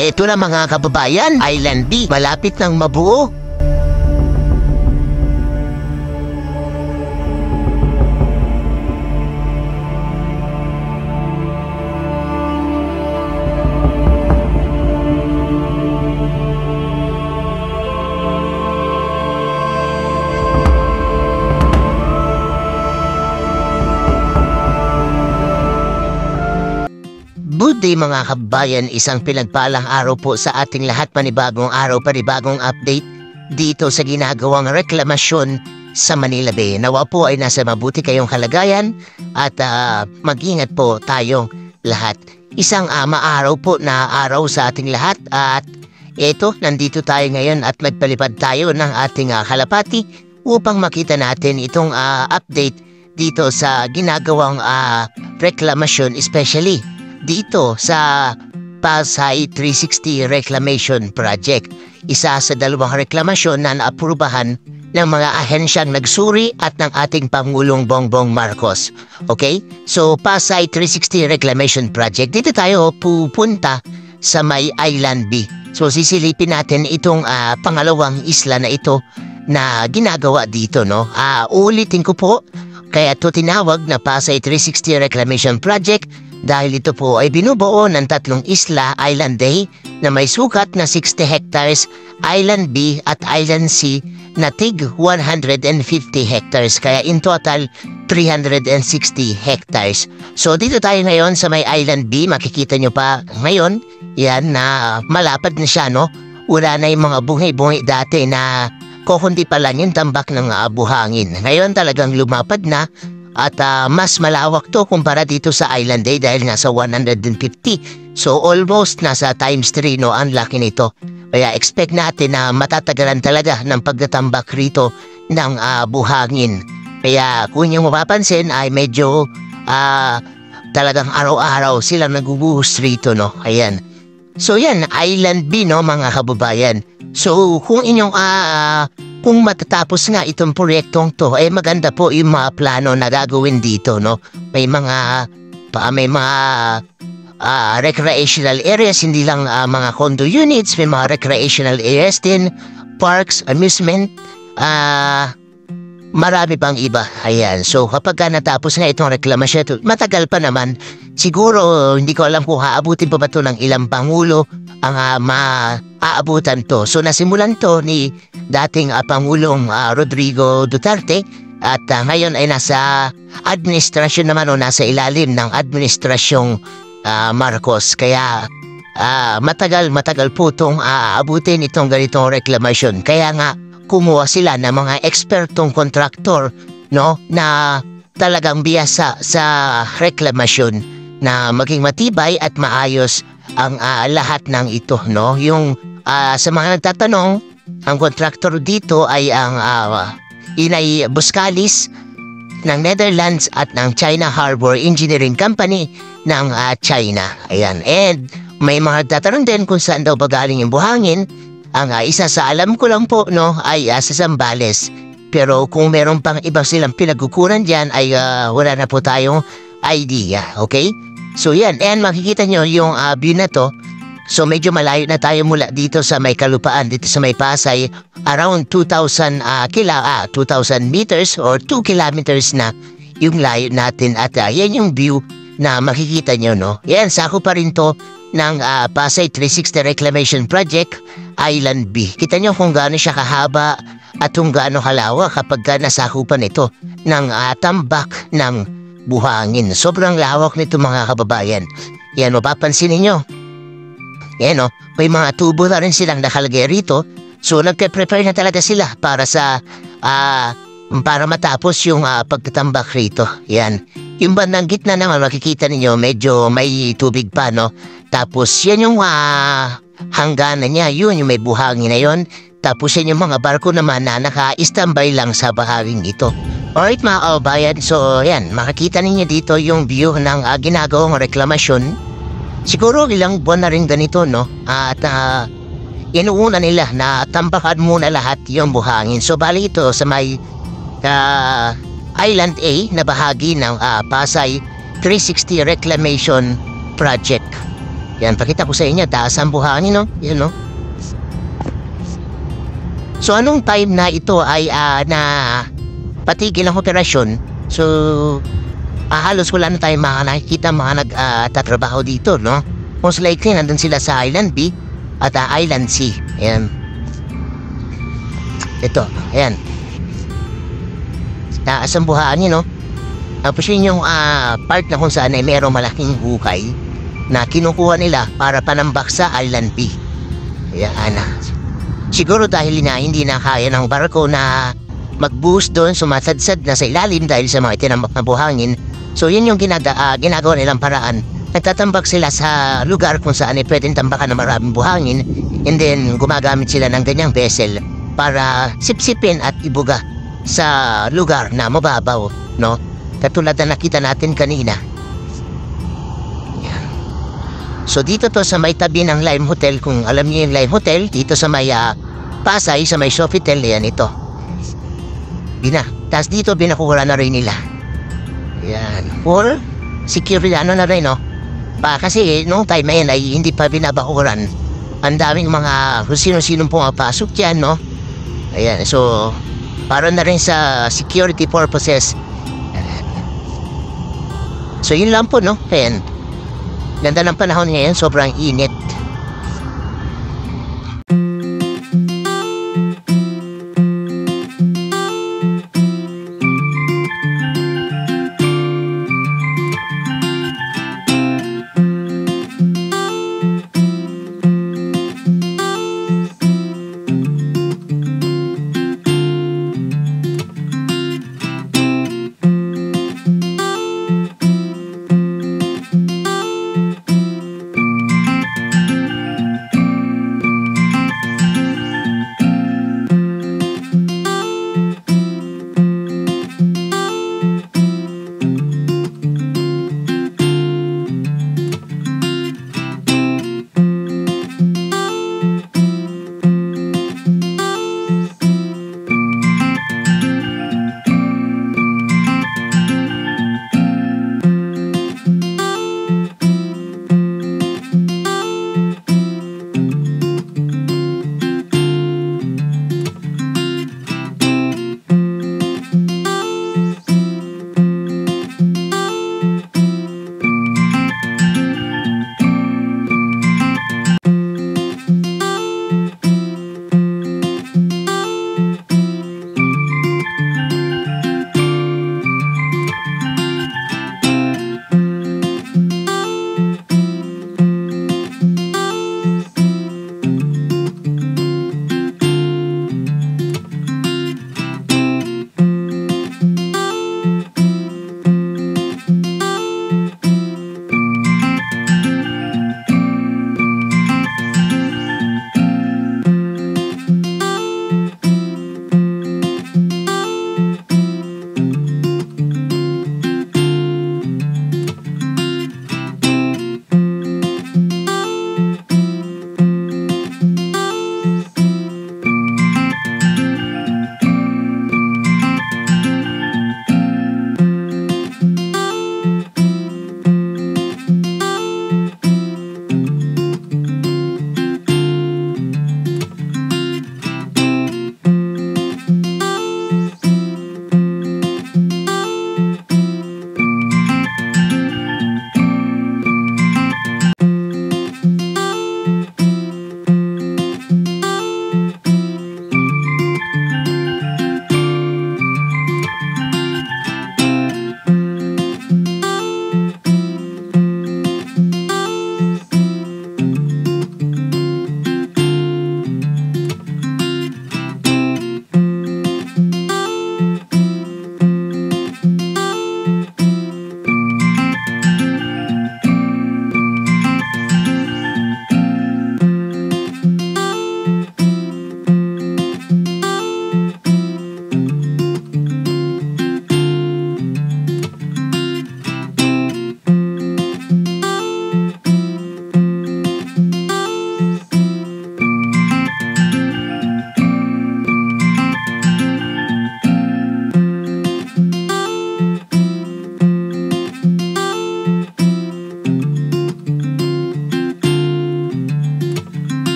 Eto na mga kababayan, Island B, malapit nang mabuo. Good day mga kabayan, isang pinagpalang araw po sa ating lahat, panibagong araw, panibagong update dito sa ginagawang reklamasyon sa Manila Bay. Nawa po ay nasa mabuti kayong kalagayan at mag-ingat po tayong lahat. Isang maaraw po na araw sa ating lahat at eto, nandito tayo ngayon at magpalipad tayo ng ating kalapati upang makita natin itong update dito sa ginagawang reklamasyon, especially dito sa Pasay 360 Reclamation Project. Isa sa dalawang reklamasyon na naaprubahan ng mga ahensyang nagsuri at ng ating Pangulong Bongbong Marcos. Okay? So, Pasay 360 Reclamation Project. Dito tayo pupunta sa may Island B. So, sisilipin natin itong pangalawang isla na ito na ginagawa dito, no? Ulitin ko po, kaya ito tinawag na Pasay 360 Reclamation Project dahil ito po ay binubuo ng tatlong isla, Island A na may sukat na 60 hectares, Island B at Island C na tig 150 hectares, kaya in total 360 hectares. So dito tayo ngayon sa may Island B, makikita nyo pa ngayon, yan na malapad na siya, no? Wala na yung mga bungi-bungi dati na kukundi pa lang yung tambak ng buhangin. Ngayon talagang lumapad na. At mas malawak to kumpara dito sa Island A dahil nasa 150. So almost nasa times 3, no? Ang laki nito. Kaya expect natin na matatagalan talaga ng pagtatambak rito ng buhangin. Kaya kung yung mapapansin ay medyo talagang araw-araw silang nagubuhos rito, no? Ayan. So yan, Island B, no, mga kababayan. So kung inyong kung matatapos nga itong proyektong to, ay maganda po yung mga plano na gagawin dito, no? May mga recreational areas, hindi lang mga condo units, may mga recreational areas din, parks, amusement, marami pang iba. Ayan, so kapag natapos nga itong reklamasyon, matagal pa naman. Siguro, hindi ko alam kung haabutin pa ba ito ng ilang pangulo ang maaabutan to. So nasimulan to ni dating Pangulong Rodrigo Duterte at ngayon ay nasa administrasyon naman o nasa ilalim ng administrasyong Marcos. Kaya matagal po itong aabutin itong ganitong reklamasyon. Kaya nga kumuha sila ng mga ekspertong kontraktor, no, na talagang biyasa sa reklamasyon na maging matibay at maayos ang lahat ng ito, no? Yung sa mga nagtatanong, ang kontraktor dito ay ang Inay Buscalis ng Netherlands at ng China Harbor Engineering Company ng China. Ayan. And may mga nagtatanong din kung saan daw ba galing yung buhangin. Ang isa sa alam ko lang po, no, ay sa Zambales. Pero kung meron pang iba silang pinagkukunan dyan, ay wala na po tayong idea. Okay? So yan, and makikita nyo yung view na to. So medyo malayo na tayo mula dito sa may kalupaan, dito sa may Pasay. Around 2,000 meters or 2 kilometers na yung layo natin. At yan yung view na makikita nyo, no? Yan, sako pa rin to ng Pasay 360 Reclamation Project, Island B. Kita nyo kung gaano siya kahaba at kung gaano kalawak kapag nasakupan ito ng tambak ng buhangin. Sobrang lawak nito mga kababayan. Yan, mapapansin ninyo. Yan, no? May mga tubo na rin silang nakalagay rito. So nagpe-prepare na talaga sila para sa para matapos yung pagtatambak rito. Yan. Yung bandang gitna naman makikita ninyo medyo may tubig pa, no? Tapos yan yung hangganan niya, yun yung may buhangin na yun. Tapos yan yung mga barko naman na naka-standby lang sa bahaging ito. Alright mga kababayan, so yan, makikita ninyo dito yung view ng ginagawang reklamasyon. Siguro ilang buwan na rin ganito, no? At inuuna nila na tambakan muna lahat yung buhangin. So bali ito sa may Island A na bahagi ng Pasay 360 Reclamation Project. Yan, pakita ko sa inyo, taas ang buhangin, no? Yan, no? So, anong time na ito ay na patigil ang operasyon? So, halos wala na tayong mga nakikita mga nagtatrabaho dito, no? Most likely, nandun sila sa Island B at Island C. Ayan. Ito, ayan. Taas ang buhangin, no? Tapos yun yung part na kung saan ay mayroong malaking hukay na kinukuha nila para panambak sa Island B. Ayan, siguro dahil na hindi na kaya ng barko na mag-boost doon, sumasadsad na sa ilalim dahil sa mga itinambak na buhangin. So yun yung ginagawa nilang paraan. Nagtatambak sila sa lugar kung saan ay pwedeng tambakan ng maraming buhangin, and then gumagamit sila ng ganyang vessel para sipsipin at ibuga sa lugar na mababaw, no? Katulad na nakita natin kanina. Yan. So dito to sa may tabi ng Lime Hotel, kung alam niyo yung Lime Hotel, dito sa may Pasay, sa may Sofitel, yan ito. Tapos dito binakuha na rin nila. Yan. For security, ano na rin, no? Kasi noong time na yan ay hindi pa binabakuran. Ang daming mga kung sino-sinong pumapasok dyan, no? Ayan, so para na rin sa security purposes. So yun lang po, no? Ayan. Ganda ng panahon ngayon, sobrang init.